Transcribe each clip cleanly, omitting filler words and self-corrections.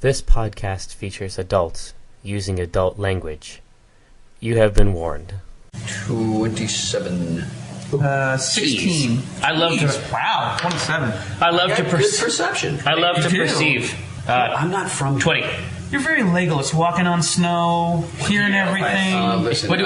This podcast features adults using adult language. You have been warned. 27. 16. I love to. Wow, 27. I love to Good perception. I love to do. perceive. I'm not from 20. You're very Legolas, walking on snow, hearing everything. Listen, What do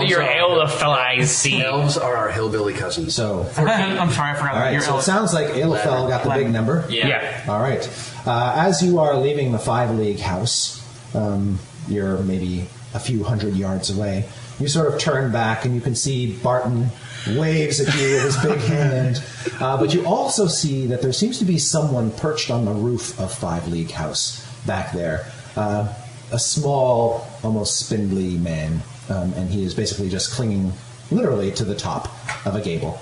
your Aeofel eyes see? Elves are our hillbilly cousins. So, I'm sorry, I forgot. all right. You're So it sounds like Aeofel got the big number. Yeah. All right. As you are leaving the 5-league house, you're maybe a few hundred yards away. You sort of turn back and you can see Barton waves at you with his big hand. But you also see that there seems to be someone perched on the roof of 5-league house back there. A small, almost spindly man. And he is basically just clinging literally to the top of a gable.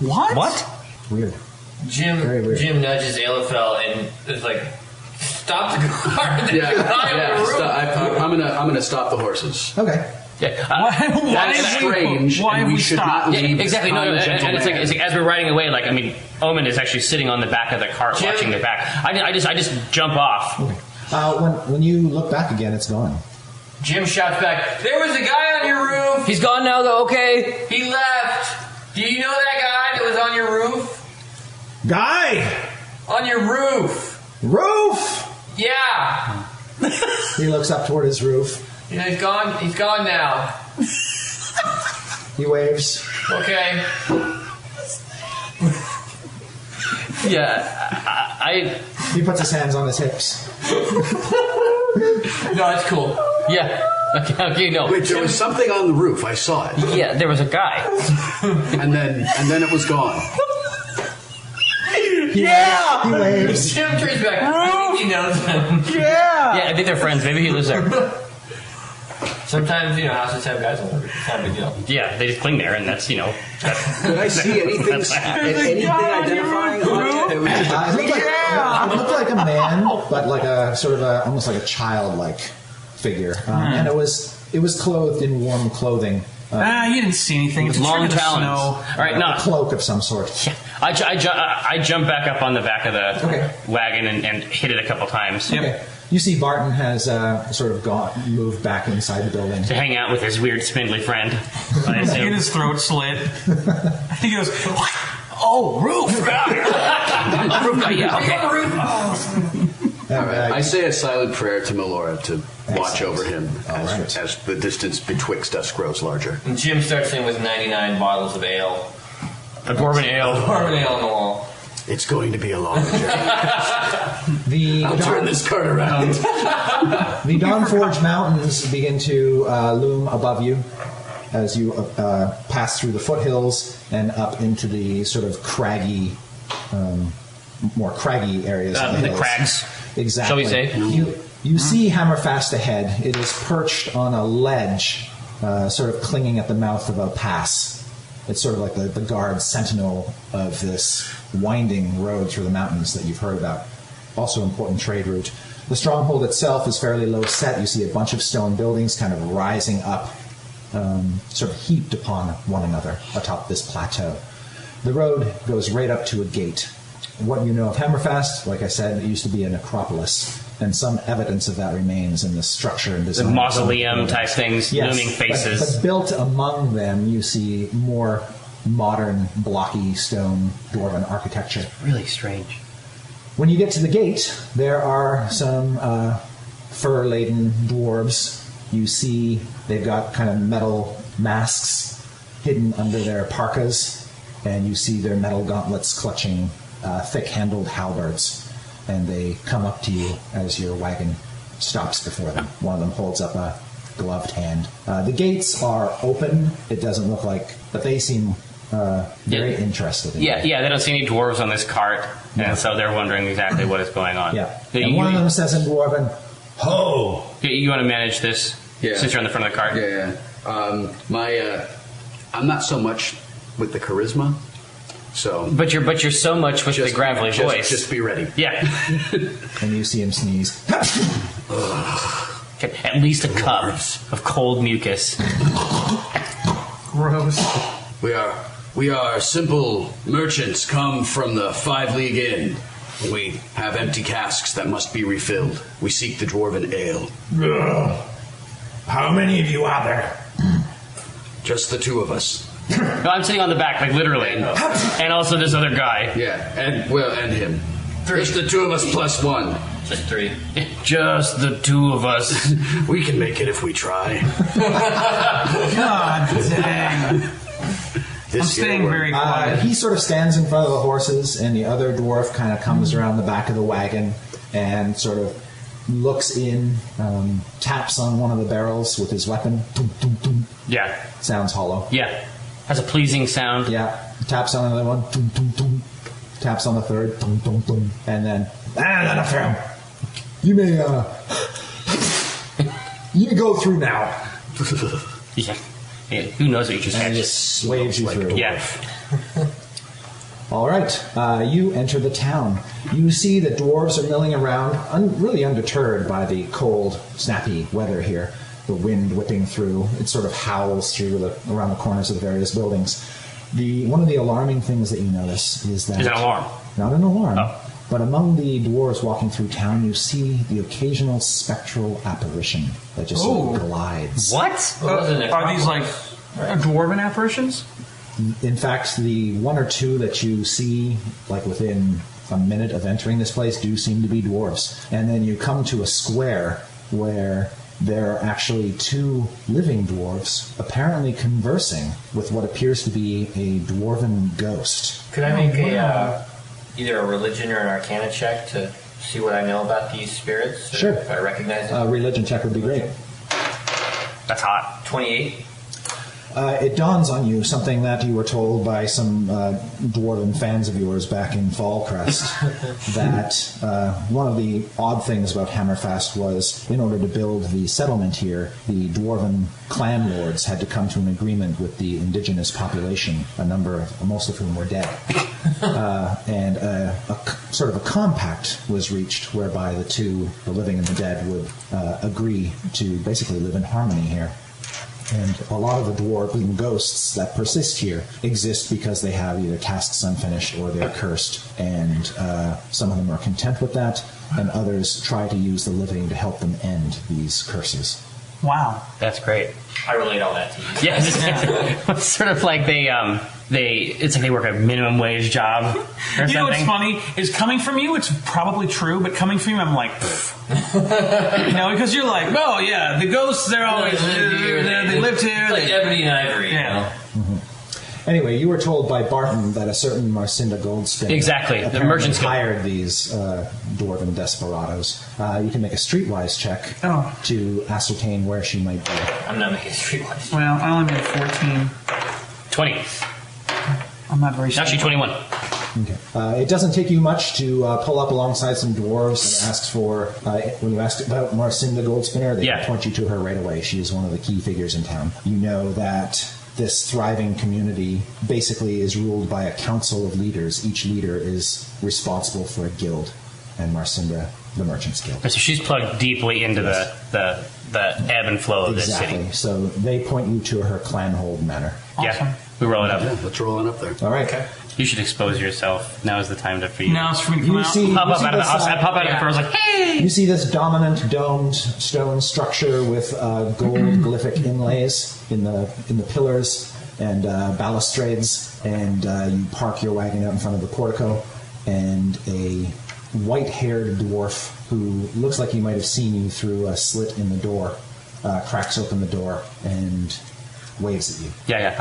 What? Weird. Very weird. Jim nudges Aeofel and is like, "Stop the car!" I'm gonna stop the horses. Okay. Yeah. That's strange. Why and have we we should stopped? not Yeah, leave. exactly. No, this and kind it's like as we're riding away, Omin is actually sitting on the back of the cart, Jim. watching the back. I just jump off. When you look back again, it's gone. Jim shouts back, "There was a guy on your roof. He's gone now, though. Okay. He left. Do you know that guy that was on your roof? Guy! On your roof? Roof! Yeah. He looks up toward his roof. Yeah, he's gone. He's gone now. He waves. Okay. Yeah. He puts his hands on his hips. No, it's cool. Yeah. Okay. No. Wait, there was something on the roof. I saw it, Yeah. There was a guy. and then it was gone. He waves. Jim turns back. I think he knows him. Yeah. I think they're friends. Maybe he lives there. Sometimes, houses have guys on them. It's not a big deal. Yeah. They just cling there, and that's Did I see anything identifying on it? It was just It looked like a man, but like a sort of almost like a childlike figure, and it was clothed in warm clothing, You didn't see anything. It's long in the talons. snow. All right. No. a cloak of some sort. Yeah. I jump back up on the back of the Okay. wagon and hit it a couple times Okay. You see, Barton has sort of moved back inside the building. to hang out with his weird spindly friend. I Get assume. his throat slit. He goes, "Oh, roof!" Yeah. Okay. I say a silent prayer to Melora to watch over him right. as the distance betwixt us grows larger. And Jim starts in with 99 bottles of ale. A dwarven ale. Carbon ale on the wall. It's going to be a long journey. I'll turn this cart around. The Dawnforge Mountains begin to loom above you as you pass through the foothills and up into the sort of craggy, more craggy areas of the The hills. crags. Exactly. Shall we say? You see Hammerfast ahead. It is perched on a ledge, sort of clinging at the mouth of a pass. It's sort of like the guard sentinel of this winding road through the mountains that you've heard about. Also important trade route. The stronghold itself is fairly low set. You see a bunch of stone buildings kind of rising up, sort of heaped upon one another atop this plateau. The road goes right up to a gate. What you know of Hammerfast, like I said, it used to be a necropolis, and some evidence of that remains in the structure and The design. mausoleum type things, Yes, looming faces. But built among them, you see more modern, blocky stone dwarven architecture. Really strange. When you get to the gate, there are some fur-laden dwarves. You see they've got kind of metal masks hidden under their parkas, and you see their metal gauntlets clutching thick-handled halberds. And they come up to you as your wagon stops before them. One of them holds up a gloved hand. The gates are open. It doesn't look like, but they seem very interested in it. Yeah, they don't see any dwarves on this cart, and so they're wondering exactly what is going on. Yeah. And one of them says in Dwarven, "Ho!" You want to manage this since you're on the front of the cart? Yeah. I'm not so much with the charisma, so. But you're so much with the gravelly voice. Just be ready. Yeah. And you see him sneeze. Okay, at least a cup of cold mucus. Gross. We are simple merchants come from the 5 League Inn. We have empty casks that must be refilled. We seek the dwarven ale. How many of you are there? Just the two of us. No, I'm sitting on the back, like literally. And also this other guy. Yeah, and him. Just the two of us plus one. Just 3. Just the two of us. We can make it if we try. God dang. I'm staying very quiet. He sort of stands in front of the horses, and the other dwarf kind of comes around the back of the wagon and sort of looks in, taps on one of the barrels with his weapon. Tum, tum, tum. Yeah. Sounds hollow. Yeah. Has a pleasing sound. Yeah. Taps on another one. Tum, tum, tum. Taps on the third. Tum, tum, tum. And then, enough for him. You may go through now. Yeah. Yeah. Who knows what you just And had? he just waves you through. Yeah. All right, you enter the town. You see the dwarves are milling around, really undeterred by the cold, snappy weather here. The wind whipping through. It sort of howls through around the corners of the various buildings. One of the alarming things that you notice is that... Is an alarm? Not an alarm. Oh. But among the dwarves walking through town, you see the occasional spectral apparition that just sort of glides. What? Are these like dwarven apparitions? In fact, the one or two that you see, like within a minute of entering this place, do seem to be dwarves. And then you come to a square where there are actually 2 living dwarves, apparently conversing with what appears to be a dwarven ghost. Could I make either a religion or an arcana check to see what I know about these spirits? Sure. If I recognize them? A religion check would be great. That's hot. 28. It dawns on you something that you were told by some dwarven fans of yours back in Fallcrest, that one of the odd things about Hammerfast was, in order to build the settlement here, the dwarven clan lords had to come to an agreement with the indigenous population, most of whom were dead. And sort of a compact was reached whereby the living and the dead, would agree to basically live in harmony here. And a lot of the dwarven ghosts that persist here exist because they have either tasks unfinished or they're cursed. And some of them are content with that, and others try to use the living to help them end these curses. Wow. That's great. I relate all that to you. Yeah. It's sort of like it's like they work a minimum wage job or something. You know what's funny is coming from you, it's probably true, but coming from you, I'm like, because you're like, oh yeah, the ghosts, they're always they lived here. It's like ebony and ivory. Yeah. Anyway, you were told by Barton that a certain Marcinda Goldspin Exactly, the merchant's guild hired these dwarven desperados. You can make a streetwise check to ascertain where she might be. I'm not making a streetwise. Well, I only made 14. 20. I'm not very sure. Actually, 21. Okay. It doesn't take you much to pull up alongside some dwarves and ask for, when you ask about Marcinda Goldspinner, they can point you to her right away. She is one of the key figures in town. You know that this thriving community basically is ruled by a council of leaders. Each leader is responsible for a guild, and Marcinda, the Merchants Guild. So she's plugged deeply into the ebb and flow of this city. Exactly. So they point you to her clanhold manor. Awesome. Yeah, we roll it up. Yeah, let's roll it up there. All right. Okay. You should expose yourself. Now is the time for you. Now it's for me to come out. Pop up out of the house. I pop out of the door. I was like, hey! You see this dominant domed stone structure with gold glyphic inlays in the pillars and balustrades, and you park your wagon out in front of the portico, and a white-haired dwarf who looks like he might have seen you through a slit in the door cracks open the door and waves at you. Yeah.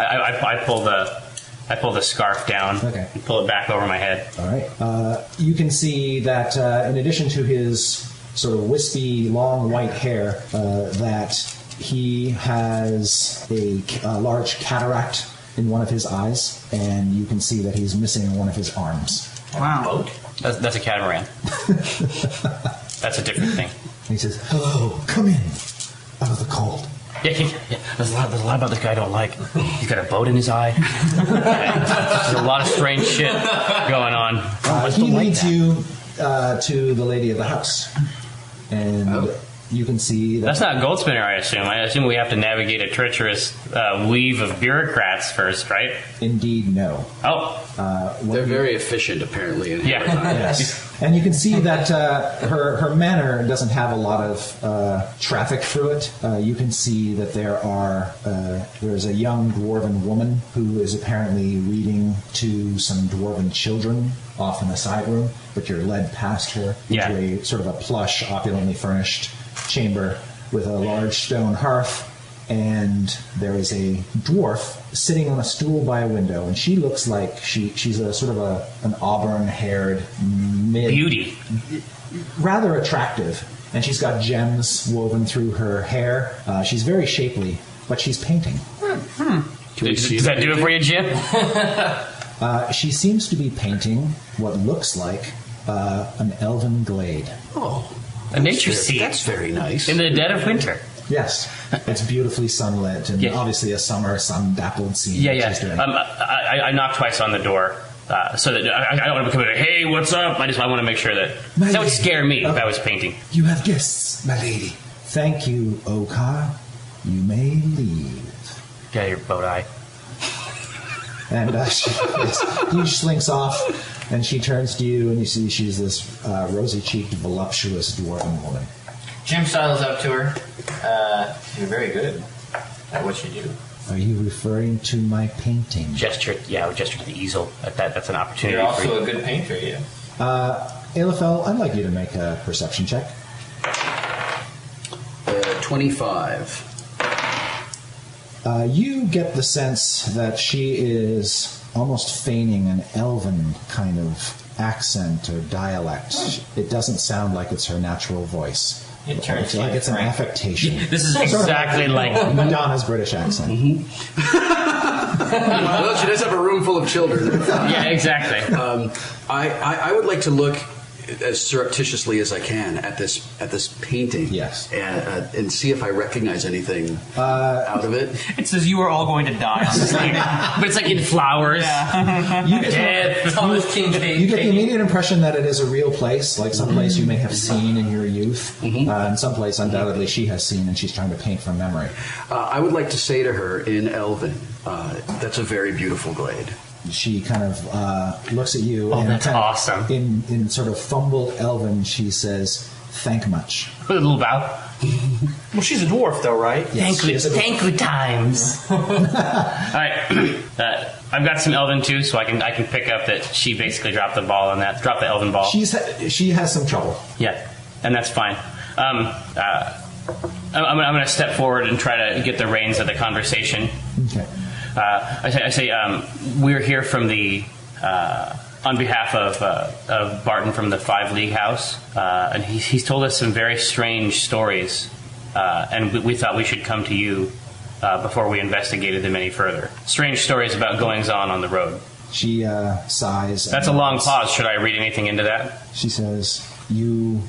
I pull the scarf down and pull it back over my head. All right. You can see that in addition to his sort of wispy, long white hair, that he has a large cataract in one of his eyes, and you can see that he's missing one of his arms. Wow. That's a catamaran. That's a different thing. And he says, "Hello, come in, out of the cold." Yeah. There's a lot about this guy I don't like. He's got a boat in his eye. There's a lot of strange shit going on. He leads you to the lady of the house, and you can see that... That's not Goldspinner, I assume. I assume we have to navigate a treacherous weave of bureaucrats first, right? Indeed, no. Oh. They're very efficient, apparently. In Yeah. Yes. And you can see that her manor doesn't have a lot of traffic through it. You can see that there's a young dwarven woman who is apparently reading to some dwarven children off in the side room, but you're led past her into a sort of a plush, opulently furnished chamber with a large stone hearth, and there is a dwarf sitting on a stool by a window, and she looks like she's a sort of an auburn-haired beauty, rather attractive, and she's got gems woven through her hair. She's very shapely, but she's painting. Does that do it for you, Jim? She seems to be painting what looks like an elven glade. Oh, a nature scene. That's very nice. In the dead of winter. Yes, it's beautifully sunlit, and obviously a summer sun-dappled scene. Yeah. She's doing. I knocked twice on the door, so that I don't want to come in. Hey, what's up? I want to make sure that that would scare me if I was painting. You have guests, my lady. Thank you, Okar. You may leave. Get out of your boat eye. And he slinks off, and she turns to you, and you see she's this rosy-cheeked, voluptuous dwarven woman. Jim sidles up to her. You're very good at what you do. Are you referring to my painting? Gesture to the easel. That's an opportunity. You're also a good painter, yeah. Aeofel, I'd like you to make a perception check. 25. You get the sense that she is almost feigning an elven kind of accent or dialect. It doesn't sound like it's her natural voice. It's like it's an affectation. This is exactly like Madonna's British accent. Well, she does have a room full of children. Yeah, exactly. I would like to look as surreptitiously as I can at this painting. Yes. And see if I recognize anything out of it. It says you are all going to die on this thing. But it's like in flowers. Yeah. You get the immediate impression that it is a real place, like some place you may have seen in your youth, and some place undoubtedly she has seen, and she's trying to paint from memory. I would like to say to her in Elven, that's a very beautiful glade. She kind of looks at you. Oh, and that's awesome. In sort of fumble Elven, she says, "Thank much." A little bow. Well, she's a dwarf, though, right? Yes, Thank you times. All right. I've got some Elven, too, so I can pick up that she basically dropped the ball on that. Dropped the Elven ball. She has some trouble. Yeah, and that's fine. I'm going to step forward and try to get the reins of the conversation. Okay. I say we're here from the on behalf of Barton from the 5 League House, and he's told us some very strange stories, and we thought we should come to you before we investigated them any further. Strange stories about goings-on on the road. She sighs. That's a long pause. Should I read anything into that? She says, "You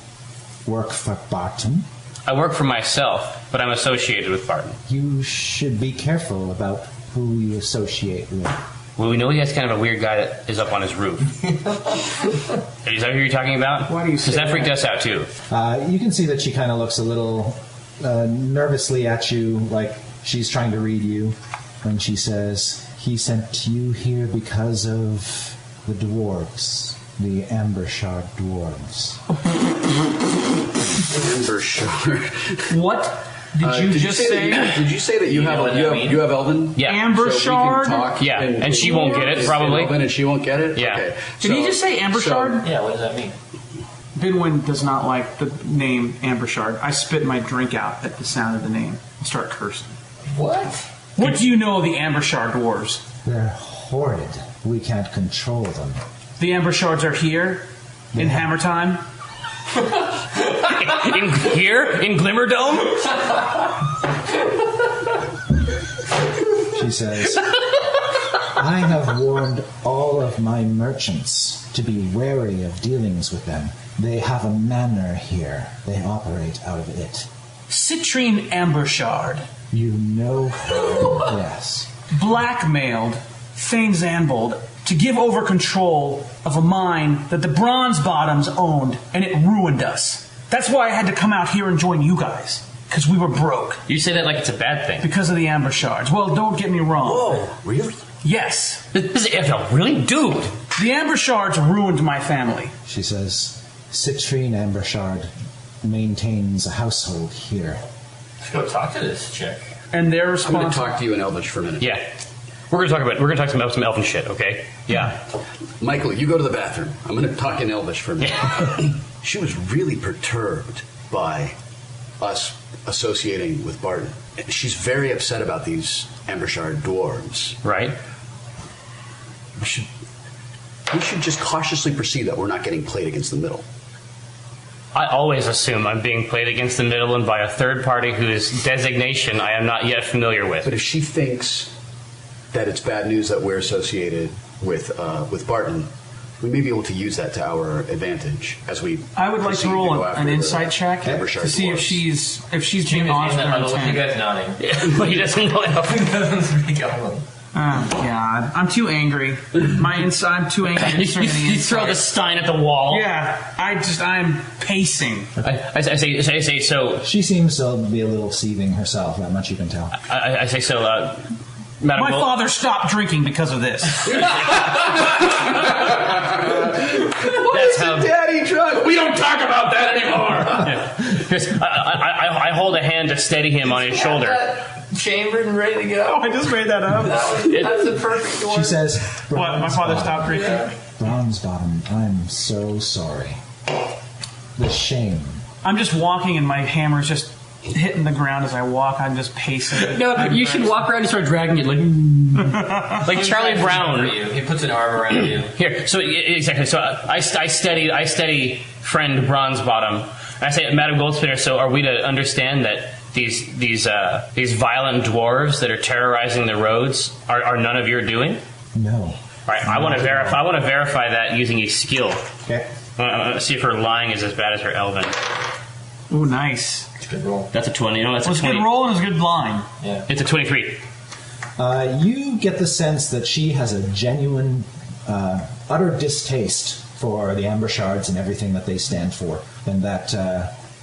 work for Barton? I work for myself, but I'm associated with Barton. You should be careful about who you associate with." Well, we know he has kind of a weird guy that is up on his roof. Is that who you're talking about? Why do you say Because that freaked us out, too. You can see that she kind of looks a little nervously at you, like she's trying to read you, when she says, "He sent you here because of the dwarves, the Ambershard dwarves." Ambershard. What did you just say? Did you say that you have Elven? Yeah. Ambershard? So we can talk Yeah, and she won't get it, in probably. Elven, and she won't get it? Yeah. Okay. Did he just say Ambershard? Yeah, what does that mean? Binwin does not like the name Ambershard. I spit my drink out at the sound of the name and start cursing. What? What do you know of the Ambershard dwarves? They're horrid. We can't control them. The Ambershards are here in Hammer Time. in Glimmerdome? She says, "I have warned all of my merchants to be wary of dealings with them. They have a manor here. They operate out of it." Citrine Ambershard You know her, yes. blackmailed Thane Zanbold to give over control of a mine that the Bronzebottoms owned, and it ruined us. That's why I had to come out here and join you guys. Because we were broke. You say that like it's a bad thing. Because of the amber shards. Well, don't get me wrong. Oh, really? Yes. This is Aeofel, really? Dude! The amber shards ruined my family. She says, Citrine Ambershard maintains a household here. Let's go talk to this chick. And they're I'm going to responsible. talk to you in Elvish for a minute. Yeah. We're gonna talk some elfin shit, okay? Yeah. Michael, you go to the bathroom. I'm going to talk in Elvish for a minute. She was really perturbed by us associating with Barton. She's very upset about these Ambershard dwarves. Right? We should just cautiously proceed that we're not getting played against the middle. I always assume I'm being played against the middle and by a third party whose designation I am not yet familiar with. But if she thinks that it's bad news that we're associated with Barton, we may be able to use that to our advantage as we. I would like to proceed roll go an after insight check Ambershard to see dwarves. if she's being honest with her Look, you intent. guys nodding. But he doesn't know elfin. He doesn't speak Elven. Oh God, I'm too angry. I'm too angry. to discern any You throw the insight. stein at the wall. Yeah, I'm pacing. I say so. She seems to be a little seething herself, that much you can tell. I say so. Madam My Gold- father stopped drinking because of this. That's how. Daddy drunk. We don't talk about that anymore. I hold a hand to steady him on his shoulder. Chambered and ready to go. I just made that up. That's the perfect one. She says, What? My father stopped drinking. Yeah. Bronzebottom, I'm so sorry. The shame. I'm just walking, and my hammer's just hitting the ground as I walk. I'm just pacing. No, you should walk around and start dragging it like Charlie Brown. He puts an arm around you. Here, so exactly. So I steady friend Bronzebottom. And I say, Madam Goldspinner. So are we to understand that these violent dwarves that are terrorizing the roads are none of your doing? No. Right. I want to verify. I want to verify that using a skill. Okay. See if her lying is as bad as her elven. Ooh, nice. It's a good roll. That's a 20. No, that's It was a a 20. good roll and it was a good line. Yeah. It's a 23. You get the sense that she has a genuine, utter distaste for the Amber Shards and everything that they stand for, and that,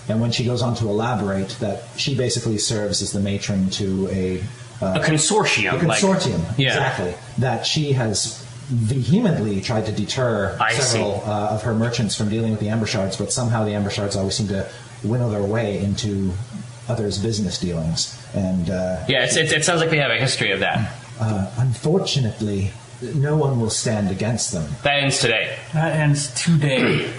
and when she goes on to elaborate, that she basically serves as the matron to a consortium. a consortium, Yeah. exactly. That she has vehemently tried to deter I several of her merchants from dealing with the Amber Shards, but somehow the Amber Shards always seem to winnow their way into others' business dealings. And Yeah, it sounds like they have a history of that. unfortunately, no one will stand against them. That ends today. That ends today.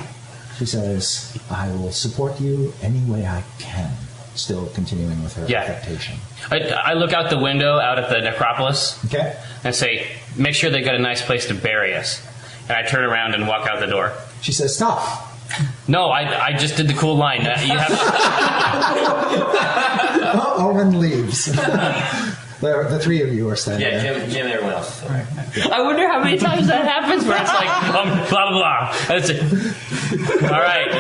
She says, I will support you any way I can. Still continuing with her Yeah. affectation. I look out the window out at the necropolis Okay? and say, make sure they got a nice place to bury us. And I turn around and walk out the door. She says, stop. No, I just did the cool line. You have Omin leaves. The three of you are standing Yeah, there. Jim, everyone else. I wonder how many times that happens where it's like, blah, blah, blah. That's it. All right.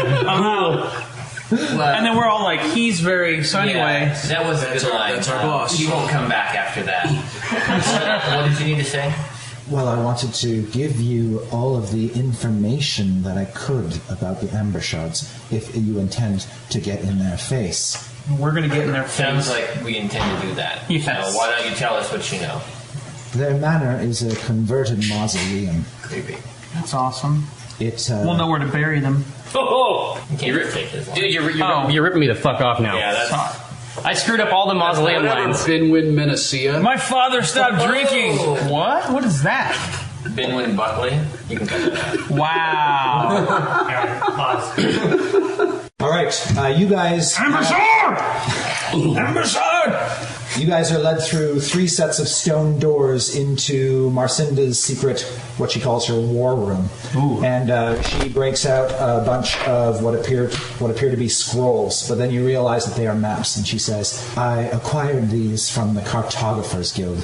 Cool. And then we're all like, he's very. So anyway, Yeah, that was a good line. That's our boss. He won't come back after that. What did you need to say? Well, I wanted to give you all of the information that I could about the Amber Shards, if you intend to get in their face. we're gonna get in their Sounds face. like we intend to do that. Yes. So why don't you tell us what you know? Their manor is a converted mausoleum. Creepy. That's awesome. It, We'll know where to bury them. Oh, You can't take this one. dude, Oh. you're ripping me the fuck off now. Yeah, that's... I screwed up all the mausoleum Whatever, lines. Binwin Menacea. My father stopped drinking. What? What is that? Binwin Buckley. You can cut that out. Wow. all right, you guys. You guys are led through 3 sets of stone doors into Marcinda's secret, what she calls her war room. And she breaks out a bunch of what appear to be scrolls, but then you realize that they are maps. And she says, I acquired these from the Cartographers Guild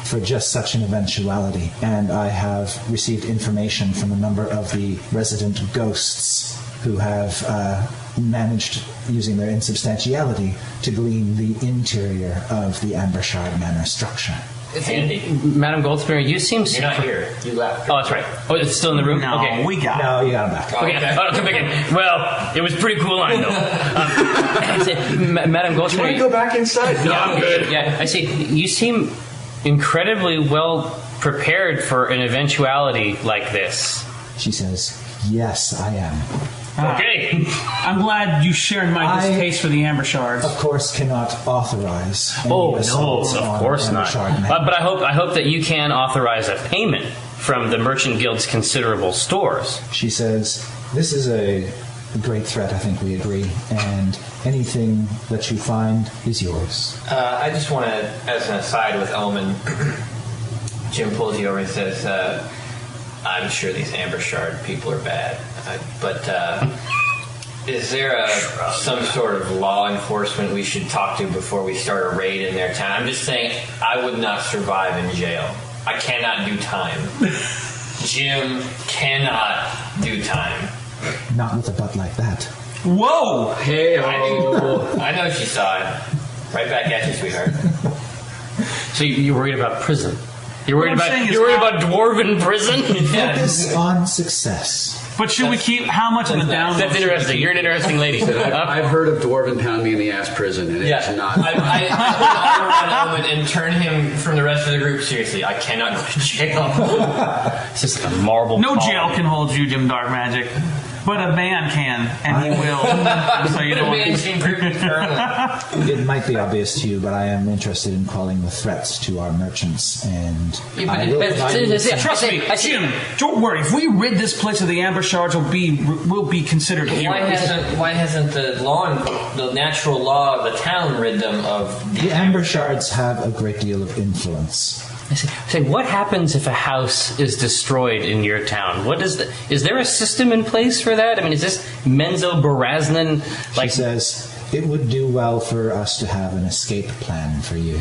for just such an eventuality, and I have received information from a number of the resident ghosts who have managed, using their insubstantiality, to glean the interior of the Ambershard Manor structure. It's handy. Madam Goldsberry, you seem... You're not here. You left. Oh, that's right. Oh, it's still in the room? No, Okay. we got it. No, you got him back. Okay, I'll come back in. Well, it was a pretty cool line, though. Madam Goldsberry... Do you want to go back inside? No, I'm good. Yeah, I see. You seem incredibly well prepared for an eventuality like this. She says, yes, I am. Okay. I'm glad you shared my I- distaste for the amber shards. Of course, cannot authorize. any Oh, no, assaults of on course Amber not. Shard men. But I hope that you can authorize a payment from the Merchant Guild's considerable stores. She says, this is a great threat, I think we agree, and anything that you find is yours. I just want to, as an aside with Omin, Jim pulls you over and says, I'm sure these Amber Shard people are bad, but is there some sort of law enforcement we should talk to before we start a raid in their town? I'm just saying I would not survive in jail. I cannot do time. Jim cannot do time. Not with a butt like that. Whoa! Hey, I know she saw it. Right back at you, sweetheart. So you're worried about prison? You're worried What I'm saying is about dwarven prison? Focus on success. But should we keep how much of the down? That's interesting. You're an interesting lady. I've heard of Dwarven Pound Me in the Ass Prison, and it's not. I put Omin and turn him from the rest of the group seriously. I cannot go to jail. It's just a marble. No column. jail can hold you, Jim Darkmagic. But a man can, and he will. So you don't. It might be obvious to you, but I am interested in calling the threats to our merchants, and I will provide you with some- Trust me, Jim. Don't worry. If we rid this place of the amber shards, we'll be considered heroes. Why hasn't the natural law of the town rid them of The Amber Shards have a great deal of influence. I say, what happens if a house is destroyed in your town? Is there a system in place for that? I mean, is this Menzo Baraznan She says, it would do well for us to have an escape plan for you.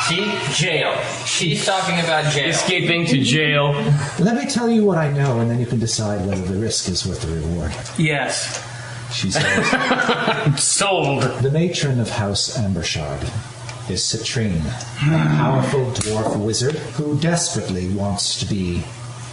See? Jail. She's talking about jail. escaping to jail? Let me tell you what I know, and then you can decide whether the risk is worth the reward. Yes. She says, Sold. the matron of House Ambershard is Citrine, a powerful dwarf wizard who desperately wants to be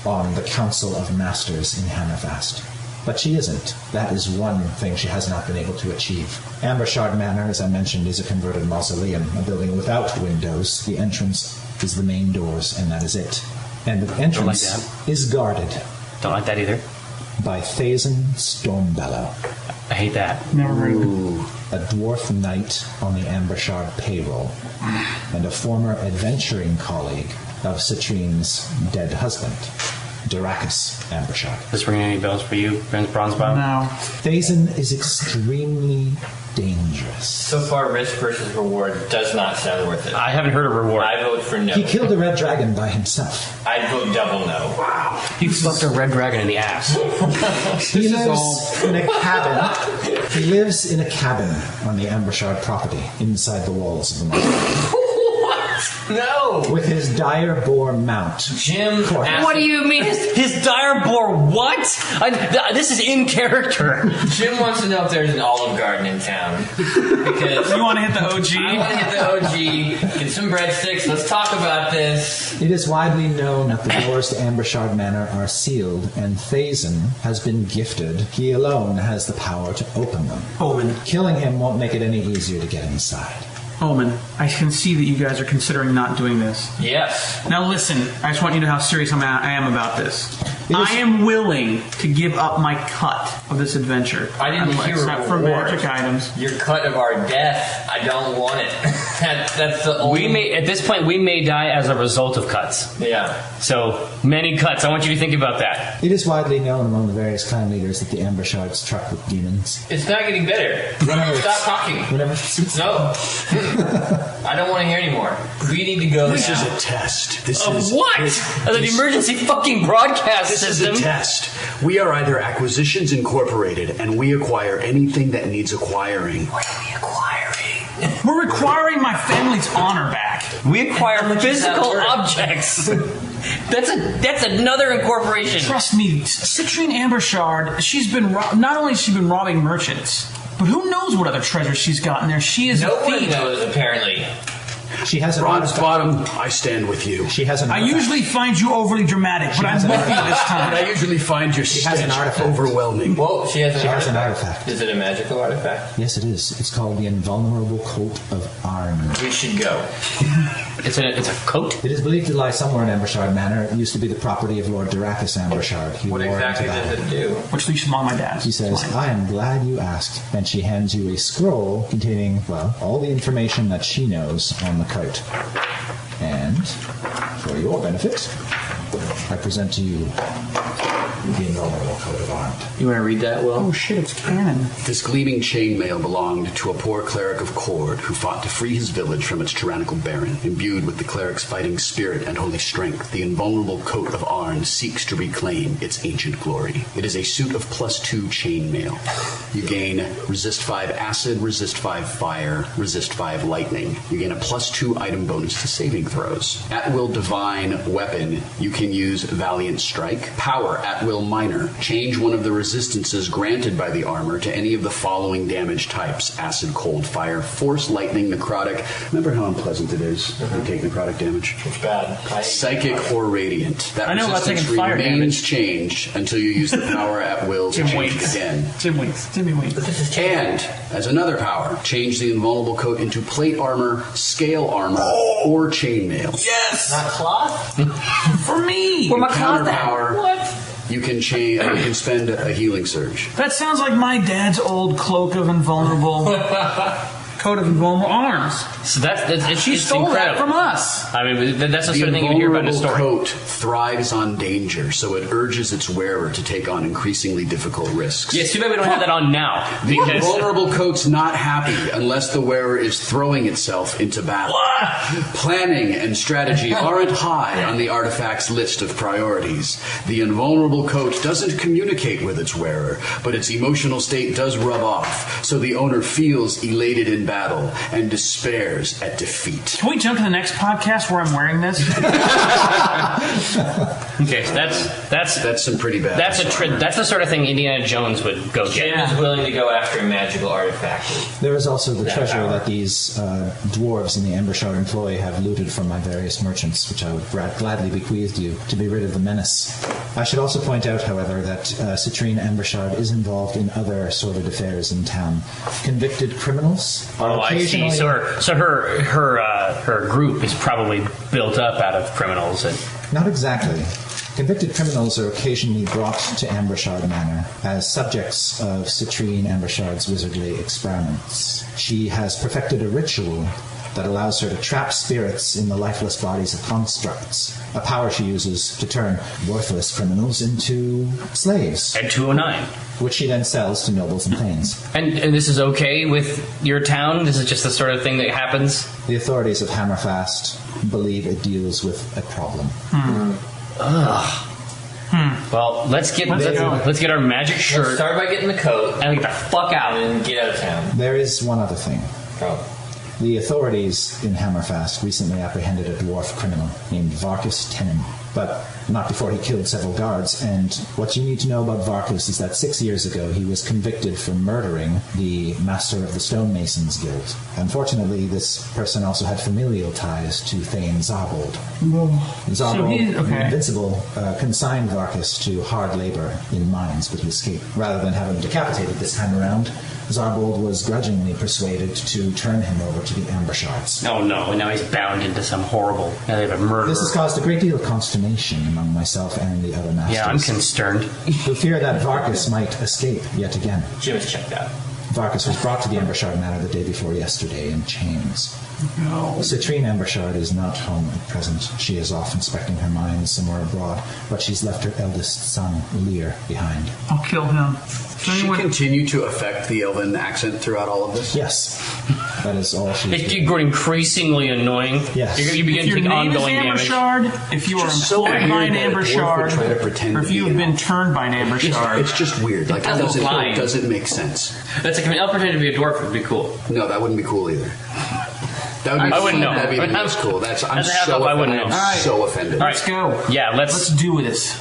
on the Council of Masters in Hammerfast. But she isn't. That is one thing she has not been able to achieve. Ambershard Manor, as I mentioned, is a converted mausoleum, a building without windows. The entrance is the main doors, and that is it. And the entrance is guarded Don't like that either. by Thazen Stormbellow, I hate that. Never heard of it. a dwarf knight on the Ambershard payroll, and a former adventuring colleague of Citrine's dead husband, Duracus Ambershard. Does this ring any bells for you, Bronzebottom? No. Thazen is extremely dangerous. So far, risk versus reward does not sound worth it. I haven't heard a reward. I vote for no. He killed a red dragon by himself. I'd vote double no. You fucked a red dragon in the ass. He lives in a cabin. He lives in a cabin on the Ambershard property, inside the walls of the mountain, No! with his dire boar mount. Jim asked What do you mean? His dire boar? What? This is in character. Jim wants to know if there's an Olive Garden in town. Because You want to hit the I want OG? to hit the OG, get some breadsticks, let's talk about this. It is widely known that the doors to Ambershard Manor are sealed, and Thazen has been gifted. He alone has the power to open them. Omin. Killing him won't make it any easier to get inside. Omin, I can see that you guys are considering not doing this. Yes. Now listen, I just want you to know how serious I am about this. I am willing to give up my cut of this adventure. I didn't hear except for reward. magic items. Your cut of our death, I don't want it. That's the only... At this point, we may die as a result of cuts. Yeah. So, many cuts. I want you to think about that. It is widely known among the various clan leaders that the Ambershards truck with demons. It's not getting better. Stop talking. Whenever it suits them. No. I don't want to hear anymore. We need to go This now. is a test. This Of is what? Of the emergency fucking broadcast This is system? a test. We are either Acquisitions Incorporated, and we acquire anything that needs acquiring. What are we acquiring? We're requiring my family's honor back. We acquire much is that physical worth? objects. That's another incorporation. Trust me, Citrine Ambershard, she's been not only has she been robbing merchants, but who knows what other treasure she's got in there. She is No a one thief. knows, apparently. She has an Bronzebottom, I stand with you. She has an I artifact. usually find you overly dramatic, but I'm has an with you this And I time. usually find your has an stench artifact. overwhelming. Whoa, she has an artifact. Is it a magical artifact? Yes, it is. It's called the Invulnerable Coat of Arn. We should go. It's a coat. It is believed to lie somewhere in Ambershard Manor. It used to be the property of Lord Duracus Ambershard. He What wore it exactly to does battle. it do? Which leash among my dad's. She says, I am glad you asked. And she hands you a scroll containing, well, all the information that she knows on the coat. And, for your benefit, I present to you the Invulnerable Coat of Arn. You want to read that, Will? Oh shit, it's canon. This gleaming chainmail belonged to a poor cleric of Cord who fought to free his village from its tyrannical baron. Imbued with the cleric's fighting spirit and holy strength, the invulnerable coat of Arn seeks to reclaim its ancient glory. It is a suit of +2 chainmail. You gain resist 5 acid, resist 5 fire, resist 5 lightning. You gain a +2 item bonus to saving throws. At will divine weapon, you can use Valiant Strike. Power, at will minor. Change one of the resistances granted by the armor to any of the following damage types: acid, cold, fire, force, lightning, necrotic. Remember how unpleasant it is when you take necrotic damage? It's bad. Psychic or radiant. That I know about resistance taking fire remains damage. changed until you use the power at will to Jim change it Winks. again. Jim Winks. Jimmy Winks. And, as another power, change the invulnerable coat into plate armor, scale armor, or chainmail. Yes! Not cloth? For me! Where my Counter cloth at? power. What? You can spend a healing surge. That sounds like my dad's old cloak of invulnerable... coat of invulnerable arms. So She it's stole that incredible. from us. I mean, that's the The sort of thing you hear about in a invulnerable story. coat thrives on danger, so it urges its wearer to take on increasingly difficult risks. Yeah, it's too bad we don't have that on now. The Because invulnerable coat's not happy unless the wearer is throwing itself into battle. Planning and strategy aren't high on the artifact's list of priorities. The invulnerable coat doesn't communicate with its wearer, but its emotional state does rub off, so the owner feels elated in battle and despairs at defeat. Can we jump to the next podcast where I'm wearing this? okay, so That's some pretty bad. that's the sort of thing Indiana Jones would go get. Jim is willing to go after a magical artifact. There is also the That treasure power. that these dwarves in the Embershard employ have looted from my various merchants, which I would gladly bequeath you to be rid of the menace. I should also point out, however, that Citrine Embershard is involved in other sordid affairs in town. Convicted criminals are Oh, I see. So her group is probably built up out of criminals. And Not exactly. Convicted criminals are occasionally brought to Ambershard Manor as subjects of Citrine Ambershard's wizardly experiments. She has perfected a ritual that allows her to trap spirits in the lifeless bodies of constructs, a power she uses to turn worthless criminals into slaves, at 209. which she then sells to nobles and thanes. And this is okay with your town? This is just the sort of thing that happens? The authorities of Hammerfast believe it deals with a problem. Well, let's get our magic Let's shirt start by getting the coat and get the fuck out. and get out of town. There is one other thing. Oh. The authorities in Hammerfast recently apprehended a dwarf criminal named Varkus Tenin, but not before he killed several guards. And what you need to know about Varkus is that 6 years ago he was convicted for murdering the master of the Stonemasons Guild. Unfortunately, this person also had familial ties to Thane Zarbold. Zarbold, the Invincible, consigned Varkus to hard labor in mines, but he escaped. Rather than have him decapitated this time around, Zarbold was grudgingly persuaded to turn him over to the Ambershards. Oh no, and now he's bound into some horrible... Now they have a murderer. This has caused a great deal of consternation among myself and the other masters. Yeah, I'm concerned. who fear that Varkus might escape yet again. Jim is checked out. Varkus was brought to the Embershard Manor the day before yesterday in chains. No. Citrine Embershard is not home at present. She is off inspecting her mines somewhere abroad, but she's left her eldest son, Lear, behind. I'll kill him. Does she continue to affect the Elven accent throughout all of this? Yes. That is all she's It's doing. growing increasingly annoying. Yes. You begin If to your take name is ongoing damage. Ambershard, if you are just so employed by weird an that a dwarf would Ambershard, try to pretend or to if you be have an been turned by an Ambershard, It's just weird. Like, it That's fine. doesn't make sense. That's like, I'll pretend to be a dwarf would be cool. No, that wouldn't be cool either. That would be I wouldn't know. That'd be the I'm- most cool. I'm as a half-elf, so I wouldn't offended. know. I'm so offended. let's go. Yeah, Let's do this.